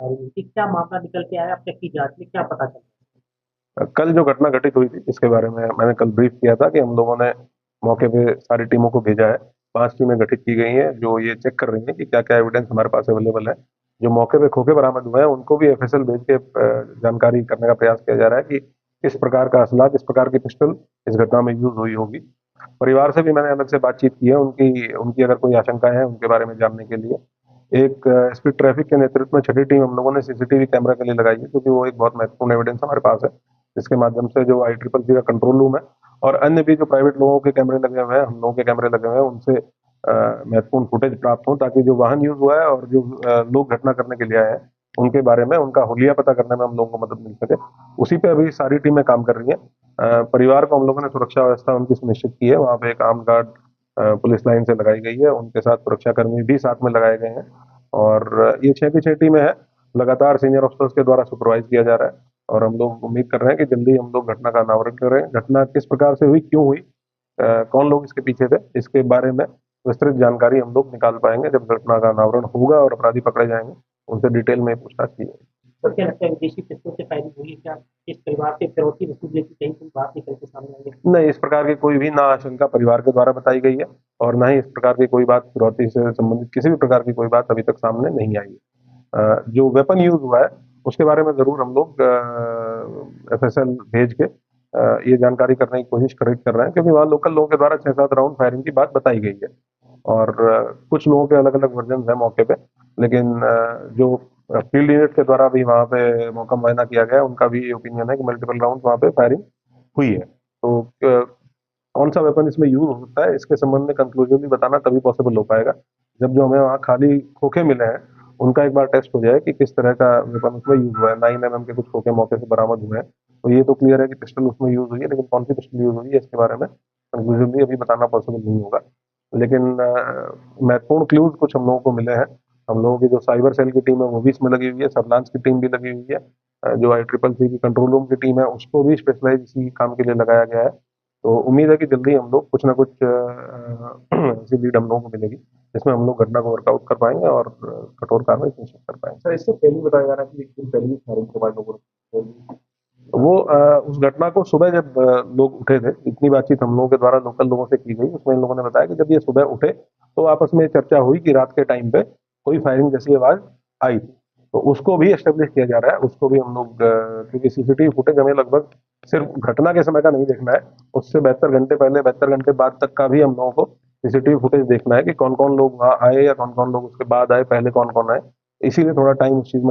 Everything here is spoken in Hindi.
कि क्या मामला निकल के आया, अब तक की जांच में क्या पता चला? कल जो घटना घटित हुई थी इसके बारे में मैंने कल ब्रीफ किया था कि हम लोगों ने मौके पे सारी टीमों को भेजा है। 5 टीमें गठित की गई हैं जो ये चेक कर रही हैं कि क्या क्या एविडेंस हमारे पास अवेलेबल है। जो मौके पे खोखे बरामद हुए हैं उनको भी एफएसएल भेज के जानकारी करने का प्रयास किया जा रहा है कि किस प्रकार का असला, किस प्रकार की पिस्टल इस घटना में यूज हुई होगी। परिवार से भी मैंने अलग से बातचीत की है, उनकी उनकी अगर कोई आशंकाएं हैं उनके बारे में जानने के लिए। एक स्पीड ट्रैफिक के नेतृत्व में छठी टीम हम लोगों ने सीसीटीवी कैमरा के लिए लगाई है, क्योंकि वो एक बहुत महत्वपूर्ण एविडेंस हमारे पास है, जिसके माध्यम से जो ICCC का कंट्रोल रूम है और अन्य भी जो प्राइवेट लोगों के कैमरे लगे हुए हैं, हम लोगों के कैमरे लगे हुए हैं, उनसे महत्वपूर्ण फुटेज प्राप्त हो, ताकि जो वाहन यूज हुआ है और जो लोग घटना करने के लिए आए हैं उनके बारे में उनका हुलिया पता करने में हम लोगों को मदद मिल सके। उसी पे अभी सारी टीमें काम कर रही हैं। परिवार को हम लोगों ने सुरक्षा व्यवस्था उनकी सुनिश्चित की है। वहाँ पे एक आर्म गार्ड पुलिस लाइन से लगाई गई है, उनके साथ सुरक्षा कर्मी भी साथ में लगाए गए हैं। और ये 6 की 6 टीमें हैं, लगातार सीनियर ऑफिसर्स के द्वारा सुपरवाइज किया जा रहा है। और हम लोग उम्मीद कर रहे हैं कि जल्दी हम लोग घटना का अनावरण करें। घटना किस प्रकार से हुई, क्यों हुई, कौन लोग इसके पीछे थे, इसके बारे में विस्तृत जानकारी हम लोग निकाल पाएंगे जब घटना का अनावरण होगा और अपराधी पकड़े जाएंगे। उनसे डिटेल में पूछताछ की जाएगी। तो क्या लगता है विदेशी पिस्तौल से फायरिंग हुई है क्या? इस परिवार से फिरौती वसूलने की कहीं कोई बात निकल के सामने आई है? नहीं, इस प्रकार की कोई भी ना आशंका परिवार के द्वारा बताई गई है और ना ही इस प्रकार की कोई बात फिरौती से संबंधित किसी भी प्रकार की कोई बात अभी तक सामने नहीं आई है। जो वेपन यूज हुआ है उसके बारे में जरूर हम लोग एफएसएल भेज के ये जानकारी करने की कोशिश कर रहे हैं, क्योंकि वहाँ लोकल लोगों के द्वारा 6-7 राउंड फायरिंग की बात बताई गई है। और कुछ लोगों के अलग अलग वर्जन है मौके पे, लेकिन जो फील्ड यूनिट के द्वारा भी वहाँ पे मौका मुआयना किया गया, उनका भी ओपिनियन है कि मल्टीपल राउंड वहाँ पे फायरिंग हुई है। तो कौन सा वेपन इसमें यूज हो सकता है, इसके संबंध में कंक्लूसिवली बताना तभी पॉसिबल हो पाएगा जब जो हमें वहाँ खाली खोखे मिले हैं उनका एक बार टेस्ट हो जाए कि किस तरह का वेपन उसमें यूज हुआ है। 9mm के कुछ खोखे मौके से बरामद हुए हैं, तो ये तो क्लियर है कि पिस्टल उसमें यूज हुई है, लेकिन कौन सी पिस्टल यूज हुई है इसके बारे में कंक्लूसिवली अभी बताना पॉसिबल नहीं होगा। लेकिन महत्वपूर्ण क्लूज कुछ हम लोगों को मिले हैं। हम लोगों की जो साइबर सेल की टीम है वो भी इसमें लगी हुई है, सर्विलांस की टीम भी लगी हुई है। जो ICCC की कंट्रोल रूम की टीम है उसको भी स्पेशलाइज इसी काम के लिए लगाया गया है। तो उम्मीद है कि जल्दी हम लोग कुछ ना कुछ ऐसी लीड हम लोगों को मिलेगी जिसमें हम लोग घटना को वर्कआउट कर पाएंगे और कठोर कार्रवाई सुनिश्चित कर पाएंगे। सर, इससे पहले बताया जा रहा है कि एक दिन पहले ही फायरिंग के बाद लोगों ने वो उस घटना को सुबह जब लोग उठे थे, इतनी बातचीत हम लोगों के द्वारा लोकल लोगों से की गई, उसमें इन लोगों ने बताया कि जब ये सुबह उठे तो आपस में चर्चा हुई कि रात के टाइम पे कोई फायरिंग जैसी आवाज आई थी। तो उसको भी एस्टेब्लिश किया जा रहा है, उसको भी हम लोग क्योंकि सीसीटीवी फुटेज हमें लगभग सिर्फ घटना के समय का नहीं देखना है, उससे 72 घंटे पहले 72 घंटे बाद तक का भी हम लोगों को सीसीटीवी फुटेज देखना है कि कौन कौन लोग वहाँ आए या कौन कौन लोग उसके बाद आए, पहले कौन कौन आए। इसीलिए थोड़ा टाइम उस चीज में